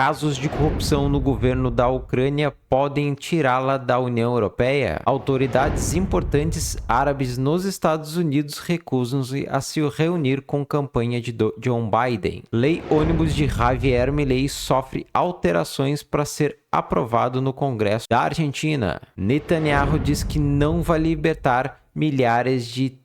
Casos de corrupção no governo da Ucrânia podem tirá-la da União Europeia? Autoridades importantes árabes nos Estados Unidos recusam-se a se reunir com campanha de John Biden. Lei ônibus de Javier Milei sofre alterações para ser aprovado no Congresso da Argentina. Netanyahu diz que não vai libertar milhares de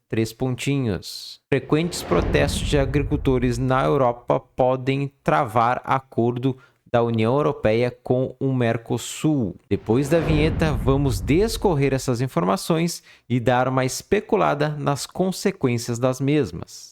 três pontinhos. Frequentes protestos de agricultores na Europa podem travar acordo da União Europeia com o Mercosul. Depois da vinheta, vamos descorrer essas informações e dar uma especulada nas consequências das mesmas.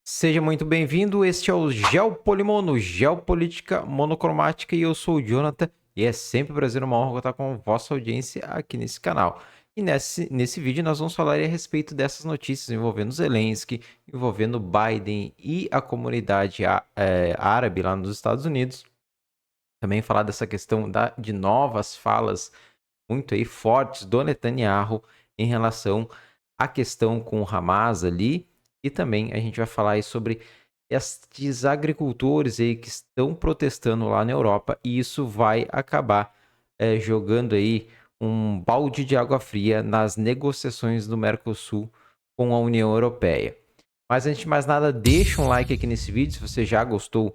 Seja muito bem-vindo, este é o Geopolimono, Geopolítica Monocromática, e eu sou o Jonathan, e é sempre um prazer, uma honra estar com a vossa audiência aqui nesse canal. E nesse vídeo nós vamos falar a respeito dessas notícias envolvendo Zelensky, envolvendo Biden e a comunidade árabe lá nos Estados Unidos. Também falar dessa questão de novas falas muito aí fortes do Netanyahu em relação à questão com o Hamas ali. E também a gente vai falar aí sobre estes agricultores aí que estão protestando lá na Europa, e isso vai acabar jogando aí um balde de água fria nas negociações do Mercosul com a União Europeia. Mas antes de mais nada, deixa um like aqui nesse vídeo se você já gostou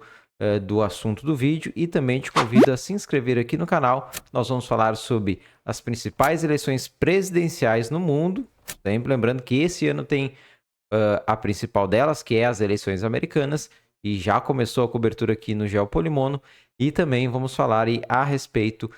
do assunto do vídeo, e também te convido a se inscrever aqui no canal. Nós vamos falar sobre as principais eleições presidenciais no mundo, sempre lembrando que esse ano tem a principal delas, que é as eleições americanas, e já começou a cobertura aqui no Geopolimono, e também vamos falar aí a respeito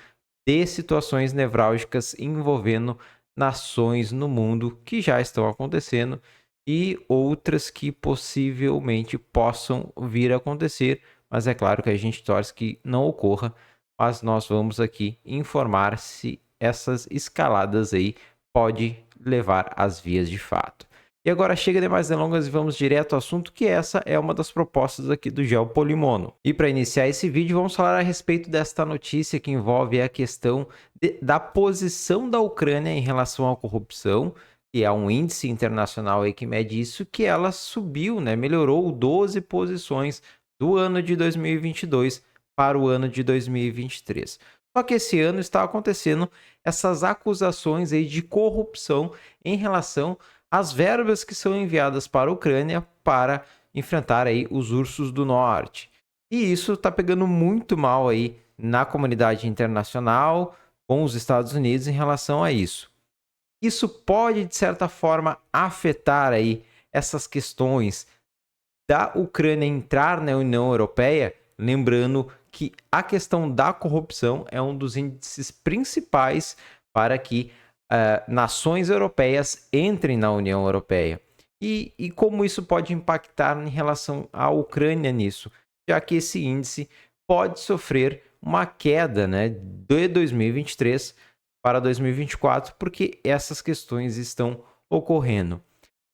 de situações nevrálgicas envolvendo nações no mundo que já estão acontecendo e outras que possivelmente possam vir a acontecer, mas é claro que a gente torce que não ocorra, mas nós vamos aqui informar se essas escaladas aí pode levar às vias de fato. E agora chega de mais delongas e vamos direto ao assunto, que essa é uma das propostas aqui do Geopolimono. E para iniciar esse vídeo, vamos falar a respeito desta notícia que envolve a questão da posição da Ucrânia em relação à corrupção, que é um índice internacional aí que mede isso, que ela subiu, né, melhorou 12 posições do ano de 2022 para o ano de 2023. Só que esse ano está acontecendo essas acusações aí de corrupção em relação as verbas que são enviadas para a Ucrânia para enfrentar aí os ursos do norte. E isso está pegando muito mal aí na comunidade internacional, com os Estados Unidos em relação a isso. Isso pode, de certa forma, afetar aí essas questões da Ucrânia entrar na União Europeia, lembrando que a questão da corrupção é um dos índices principais para que nações europeias entrem na União Europeia. E como isso pode impactar em relação à Ucrânia nisso, já que esse índice pode sofrer uma queda, né, de 2023 para 2024, porque essas questões estão ocorrendo.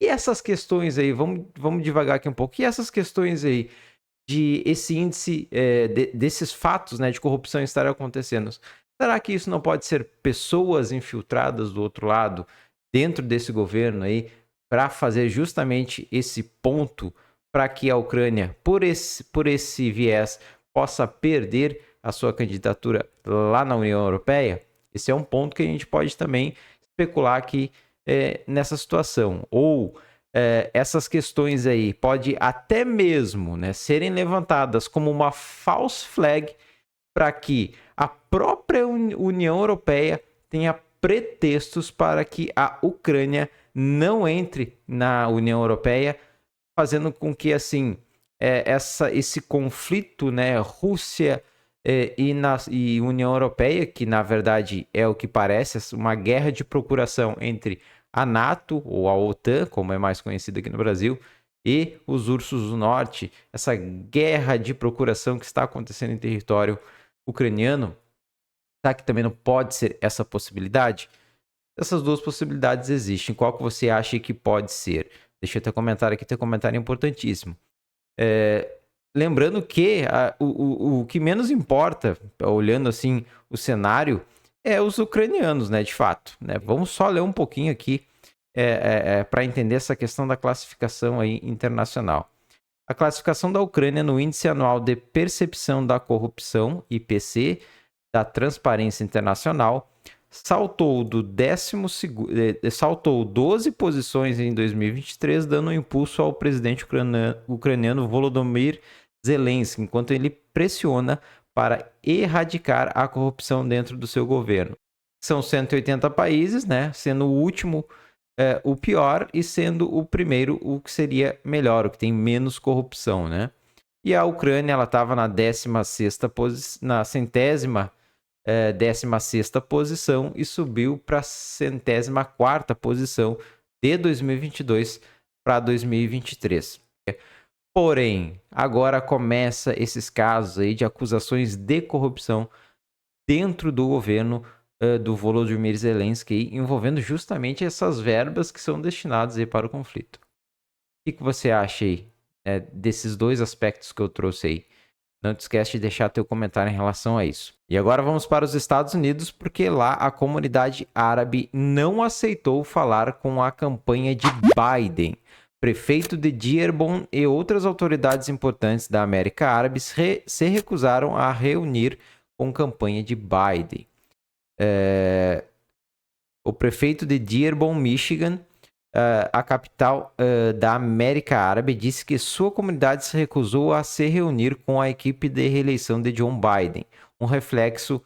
E essas questões aí, vamos devagar aqui um pouco, e essas questões aí de esse índice, desses fatos, né, de corrupção estarem acontecendo, será que isso não pode ser pessoas infiltradas do outro lado, dentro desse governo aí, para fazer justamente esse ponto para que a Ucrânia, por esse viés, possa perder a sua candidatura lá na União Europeia? Esse é um ponto que a gente pode também especular aqui nessa situação. Ou essas questões aí pode até mesmo, né, serem levantadas como uma false flag para que a própria União Europeia tenha pretextos para que a Ucrânia não entre na União Europeia, fazendo com que assim esse conflito, né, Rússia e União Europeia, que na verdade é o que parece uma guerra de procuração entre a NATO, ou a OTAN, como é mais conhecida aqui no Brasil, e os ursos do norte, essa guerra de procuração que está acontecendo em território ucraniano. Será que também não pode ser essa possibilidade? Essas duas possibilidades existem. Qual que você acha que pode ser? Deixa eu ter comentário aqui, teu comentário é importantíssimo. Lembrando que o que menos importa, olhando assim o cenário, é os ucranianos, né, de fato. Né? Vamos só ler um pouquinho aqui para entender essa questão da classificação aí internacional. A classificação da Ucrânia no Índice Anual de Percepção da Corrupção, IPC, da Transparência Internacional, saltou 12 posições em 2023, dando um impulso ao presidente ucraniano Volodymyr Zelensky, enquanto ele pressiona para erradicar a corrupção dentro do seu governo. São 180 países, né, sendo o último o pior e sendo o primeiro o que seria melhor, o que tem menos corrupção, né? E a Ucrânia, ela estava na 16ª na centésima 16ª posição e subiu para a 104ª posição de 2022 para 2023. Porém, agora começa esses casos aí de acusações de corrupção dentro do governo do Volodymyr Zelensky, envolvendo justamente essas verbas que são destinadas aí para o conflito. O que você acha aí desses dois aspectos que eu trouxe aí? Não te esquece de deixar teu comentário em relação a isso. E agora vamos para os Estados Unidos, porque lá a comunidade árabe não aceitou falar com a campanha de Biden. Prefeito de Dearborn e outras autoridades importantes da América Árabe se recusaram a reunir com a campanha de Biden. O prefeito de Dearborn, Michigan, a capital da América Árabe, disse que sua comunidade se recusou a se reunir com a equipe de reeleição de Joe Biden, um reflexo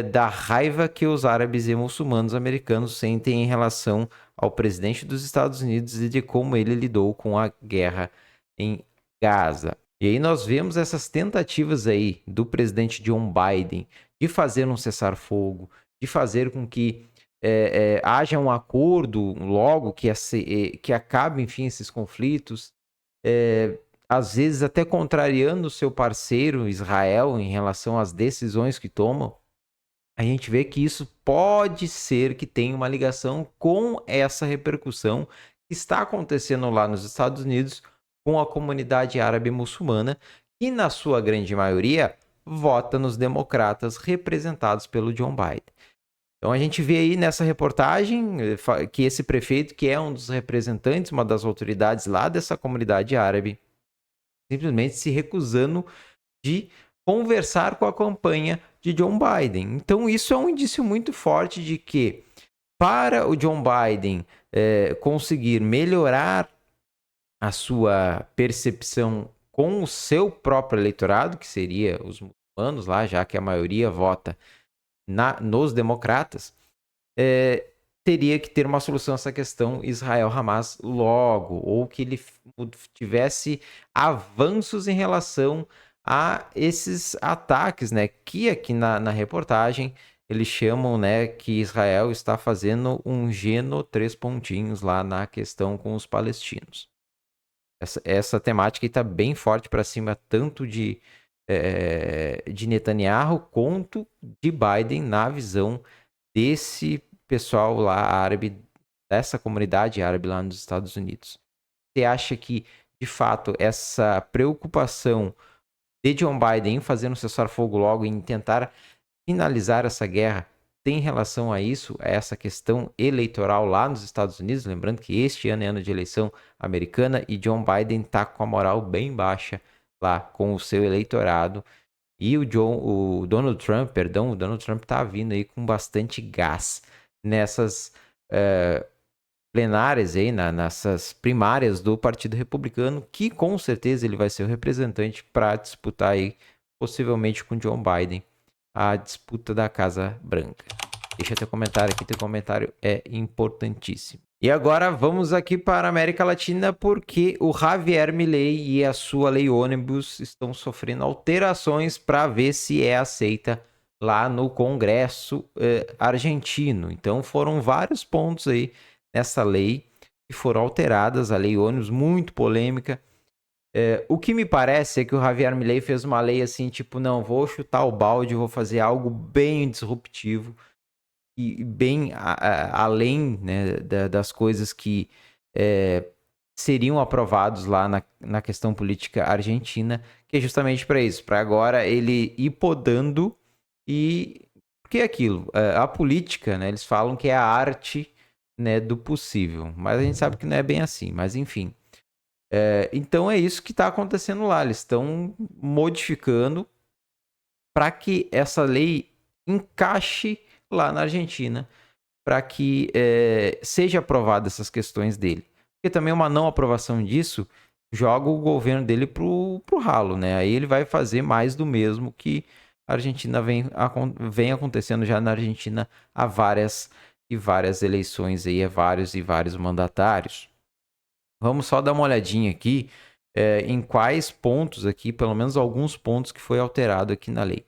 da raiva que os árabes e muçulmanos americanos sentem em relação ao presidente dos Estados Unidos e de como ele lidou com a guerra em Gaza. E aí nós vemos essas tentativas aí do presidente Joe Biden de fazer um cessar-fogo, de fazer com que haja um acordo logo que acabe, enfim, esses conflitos, às vezes até contrariando o seu parceiro Israel em relação às decisões que tomam. A gente vê que isso pode ser que tenha uma ligação com essa repercussão que está acontecendo lá nos Estados Unidos com a comunidade árabe muçulmana, que na sua grande maioria vota nos democratas representados pelo Joe Biden. Então a gente vê aí nessa reportagem que esse prefeito, que é um dos representantes, uma das autoridades lá dessa comunidade árabe, simplesmente se recusando de conversar com a campanha de Joe Biden. Então isso é um indício muito forte de que para o Joe Biden conseguir melhorar a sua percepção com o seu próprio eleitorado, que seria os muçulmanos lá, já que a maioria vota nos democratas, teria que ter uma solução a essa questão Israel-Hamas logo, ou que ele tivesse avanços em relação a esses ataques, né? Que aqui na reportagem eles chamam, né, que Israel está fazendo um geno 3 pontinhos lá na questão com os palestinos. Essa temática está bem forte para cima, tanto de Netanyahu quanto de Biden na visão desse pessoal lá árabe, dessa comunidade árabe lá nos Estados Unidos. Você acha que, de fato, essa preocupação de Joe Biden em fazer um cessar-fogo logo, em tentar finalizar essa guerra, tem relação a isso, a essa questão eleitoral lá nos Estados Unidos? Lembrando que este ano é ano de eleição americana e Joe Biden está com a moral bem baixa lá com o seu eleitorado. E o Donald Trump tá vindo aí com bastante gás nessas plenárias aí, nessas primárias do Partido Republicano, que com certeza ele vai ser o representante para disputar aí, possivelmente com Joe Biden, a disputa da Casa Branca. Deixa teu comentário aqui, teu comentário é importantíssimo. E agora vamos aqui para a América Latina, porque o Javier Milei e a sua lei ônibus estão sofrendo alterações para ver se é aceita lá no Congresso argentino. Então foram vários pontos aí nessa lei que foram alteradas, a lei ônibus, muito polêmica. O que me parece é que o Javier Milei fez uma lei assim, tipo, não, vou chutar o balde, vou fazer algo bem disruptivo e bem além, né, das coisas que seriam aprovados lá na questão política argentina, que é justamente para isso, para agora ele ir podando e... Porque é aquilo, a política, né, eles falam que é a arte, né, do possível, mas a gente sabe que não é bem assim, mas enfim... Então é isso que está acontecendo lá. Eles estão modificando para que essa lei encaixe lá na Argentina, para que seja aprovada essas questões dele. Porque também uma não aprovação disso joga o governo dele pro ralo, né? Aí ele vai fazer mais do mesmo que a Argentina vem acontecendo já na Argentina há várias e várias eleições aí, há vários e vários mandatários. Vamos só dar uma olhadinha aqui em quais pontos aqui, pelo menos alguns pontos que foi alterado aqui na lei.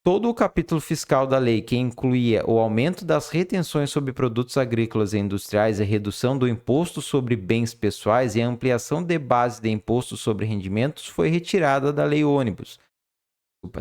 Todo o capítulo fiscal da lei, que incluía o aumento das retenções sobre produtos agrícolas e industriais, a redução do imposto sobre bens pessoais e a ampliação de base de imposto sobre rendimentos, foi retirada da Lei Ônibus.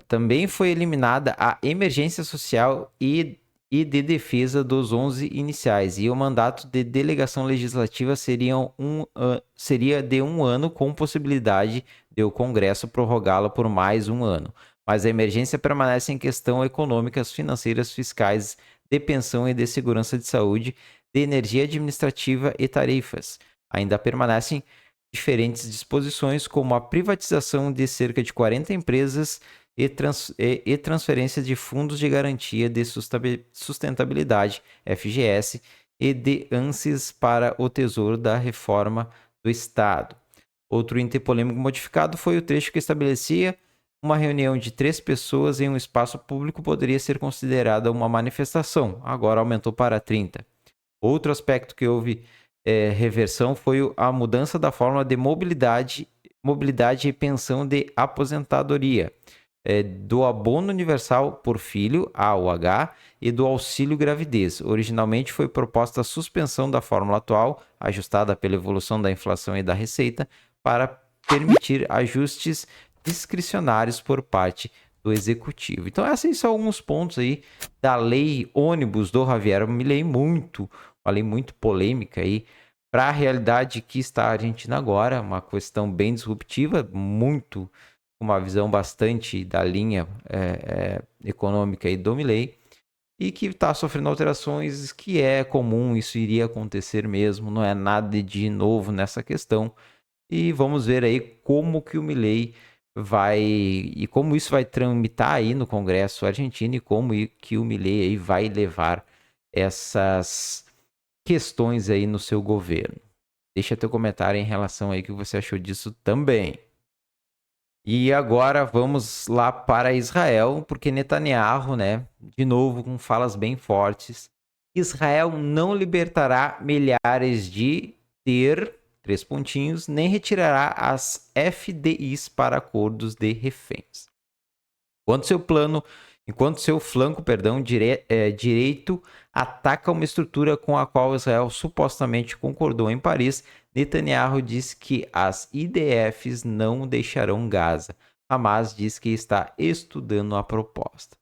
Também foi eliminada a emergência social e de defesa dos 11 iniciais, e o mandato de delegação legislativa seria de 1 ano, com possibilidade de o Congresso prorrogá-la por mais 1 ano. Mas a emergência permanece em questão econômicas, financeiras, fiscais, de pensão e de segurança de saúde, de energia administrativa e tarifas. Ainda permanecem diferentes disposições, como a privatização de cerca de 40 empresas e transferência de fundos de garantia de sustentabilidade, FGS, e de ANSES para o Tesouro da Reforma do Estado. Outro item polêmico modificado foi o trecho que estabelecia uma reunião de 3 pessoas em um espaço público poderia ser considerada uma manifestação, agora aumentou para 30. Outro aspecto que houve reversão foi a mudança da forma de mobilidade e pensão de aposentadoria, do abono universal por filho, AUH, e do auxílio gravidez. Originalmente foi proposta a suspensão da fórmula atual, ajustada pela evolução da inflação e da receita, para permitir ajustes discricionários por parte do executivo. Então, esses são alguns pontos aí da lei ônibus do Javier Milei, uma lei muito polêmica aí para a realidade que está a Argentina agora, uma questão bem disruptiva, muito uma visão bastante da linha econômica aí do Milei, e que está sofrendo alterações, que é comum, isso iria acontecer mesmo, não é nada de novo nessa questão. E vamos ver aí como que o Milei vai, e como isso vai tramitar aí no Congresso argentino, e como que o Milei aí vai levar essas questões aí no seu governo. Deixa teu comentário em relação aí que você achou disso também. E agora vamos lá para Israel, porque Netanyahu, né, de novo com falas bem fortes. Israel não libertará milhares de 3 pontinhos, nem retirará as FDIs para acordos de reféns. Enquanto seu flanco direito ataca uma estrutura com a qual Israel supostamente concordou em Paris, Netanyahu diz que as IDFs não deixarão Gaza. Hamas diz que está estudando a proposta.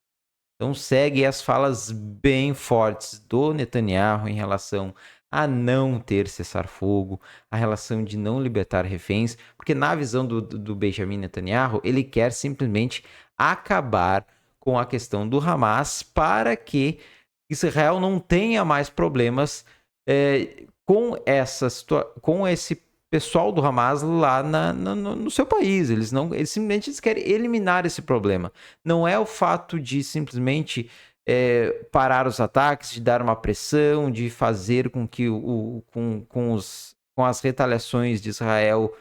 Então segue as falas bem fortes do Netanyahu em relação a não ter cessar-fogo, a relação de não libertar reféns, porque na visão do Benjamin Netanyahu, ele quer simplesmente acabar com a questão do Hamas para que Israel não tenha mais problemas com esse pessoal do Hamas lá no seu país. Eles simplesmente querem eliminar esse problema. Não é o fato de simplesmente parar os ataques, de dar uma pressão, de fazer com que com as retaliações de Israel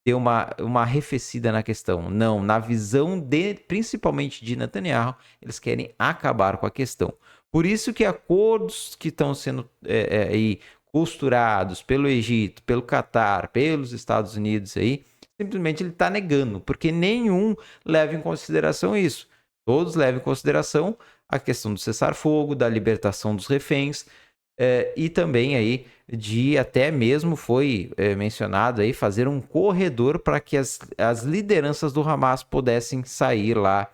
dê uma arrefecida na questão. Não, na visão principalmente de Netanyahu, eles querem acabar com a questão. Por isso que acordos que estão sendo aí costurados pelo Egito, pelo Catar, pelos Estados Unidos aí, simplesmente ele está negando, porque nenhum leva em consideração isso. Todos levam em consideração a questão do cessar-fogo, da libertação dos reféns, e também aí de até mesmo foi mencionado aí fazer um corredor para que as lideranças do Hamas pudessem sair lá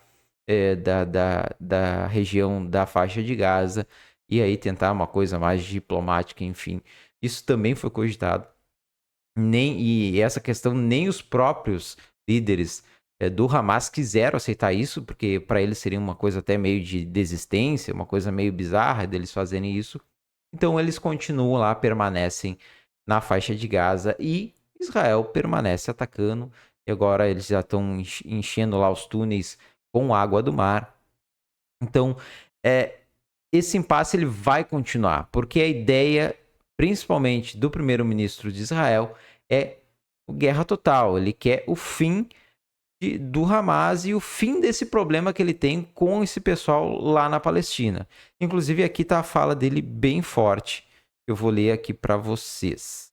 da região da faixa de Gaza e aí tentar uma coisa mais diplomática, enfim. Isso também foi cogitado. E essa questão, nem os próprios líderes do Hamas quiseram aceitar isso, porque para eles seria uma coisa até meio de desistência, uma coisa meio bizarra deles fazerem isso. Então eles continuam lá, permanecem na faixa de Gaza e Israel permanece atacando e agora eles já estão enchendo lá os túneis com água do mar. Então, esse impasse ele vai continuar, porque a ideia, principalmente do primeiro-ministro de Israel, é guerra total. Ele quer o fim do Hamas e o fim desse problema que ele tem com esse pessoal lá na Palestina. Inclusive, aqui está a fala dele bem forte. Eu vou ler aqui para vocês.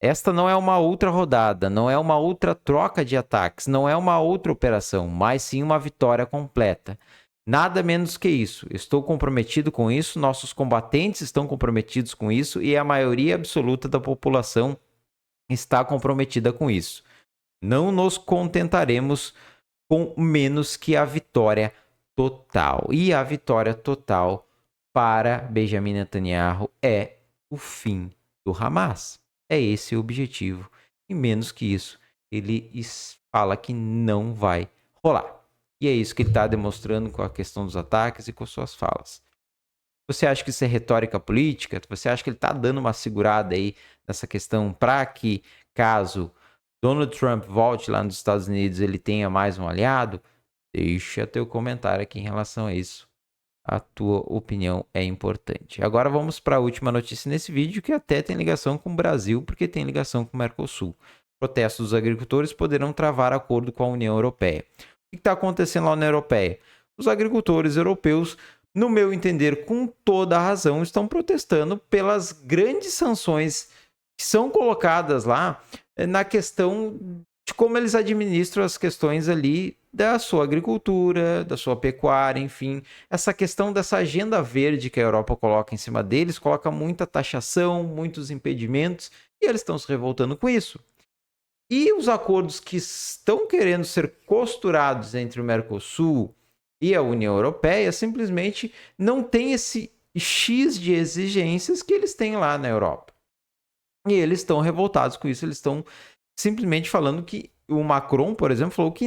Esta não é uma outra rodada, não é uma outra troca de ataques, não é uma outra operação, mas sim uma vitória completa. Nada menos que isso. Estou comprometido com isso, nossos combatentes estão comprometidos com isso e a maioria absoluta da população está comprometida com isso. Não nos contentaremos com menos que a vitória total. E a vitória total para Benjamin Netanyahu é o fim do Hamas. É esse o objetivo. E menos que isso, ele fala que não vai rolar. E é isso que ele está demonstrando com a questão dos ataques e com suas falas. Você acha que isso é retórica política? Você acha que ele está dando uma segurada aí nessa questão para que, caso Donald Trump volte lá nos Estados Unidos, ele tenha mais um aliado? Deixa teu comentário aqui em relação a isso. A tua opinião é importante. Agora vamos para a última notícia nesse vídeo, que até tem ligação com o Brasil, porque tem ligação com o Mercosul. Protestos dos agricultores poderão travar acordo com a União Europeia. O que está acontecendo lá na União Europeia? Os agricultores europeus, no meu entender, com toda a razão, estão protestando pelas grandes sanções que são colocadas lá na questão de como eles administram as questões ali da sua agricultura, da sua pecuária, enfim. Essa questão dessa agenda verde que a Europa coloca em cima deles, coloca muita taxação, muitos impedimentos, e eles estão se revoltando com isso. E os acordos que estão querendo ser costurados entre o Mercosul e a União Europeia simplesmente não tem esse X de exigências que eles têm lá na Europa. E eles estão revoltados com isso, eles estão simplesmente falando que o Macron, por exemplo, falou que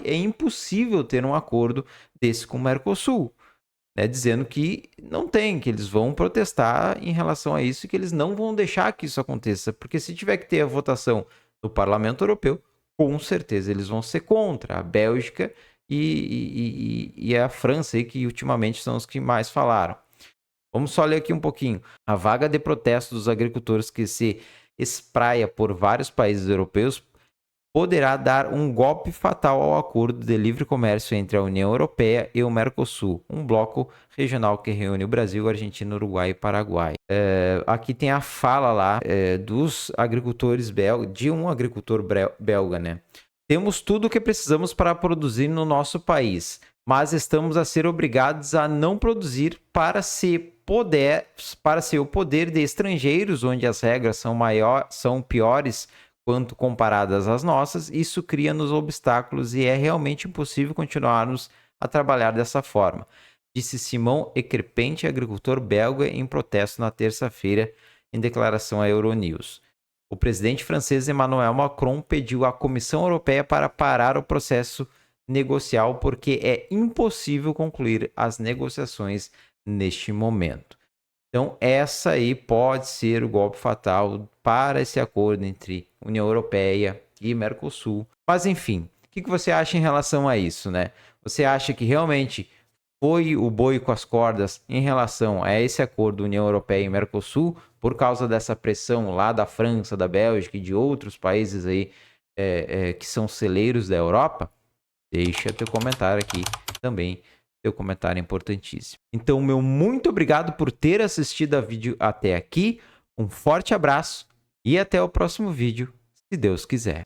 é impossível ter um acordo desse com o Mercosul, né? Dizendo que não tem, que eles vão protestar em relação a isso e que eles não vão deixar que isso aconteça, porque se tiver que ter a votação do Parlamento Europeu, com certeza eles vão ser contra a Bélgica e a França, aí, que ultimamente são os que mais falaram. Vamos só ler aqui um pouquinho. A vaga de protesto dos agricultores que se espraia por vários países europeus poderá dar um golpe fatal ao acordo de livre comércio entre a União Europeia e o Mercosul, um bloco regional que reúne o Brasil, Argentina, Uruguai e Paraguai. Aqui tem a fala lá dos agricultores belgas, de um agricultor belga, né? Temos tudo o que precisamos para produzir no nosso país, mas estamos a ser obrigados a não produzir para ser o poder de estrangeiros, onde as regras são piores quanto comparadas às nossas. Isso cria-nos obstáculos e é realmente impossível continuarmos a trabalhar dessa forma, disse Simão Ekrepente, agricultor belga, em protesto na terça-feira, em declaração à Euronews. O presidente francês Emmanuel Macron pediu à Comissão Europeia para parar o processo negocial porque é impossível concluir as negociações neste momento. Então, essa aí pode ser o golpe fatal para esse acordo entre União Europeia e Mercosul. Mas, enfim, o que você acha em relação a isso, né? Você acha que realmente foi o boi com as cordas em relação a esse acordo União Europeia e Mercosul, por causa dessa pressão lá da França, da Bélgica e de outros países aí que são celeiros da Europa? Deixa teu comentário aqui também. Teu comentário é importantíssimo. Então, meu muito obrigado por ter assistido a vídeo até aqui. Um forte abraço e até o próximo vídeo, se Deus quiser.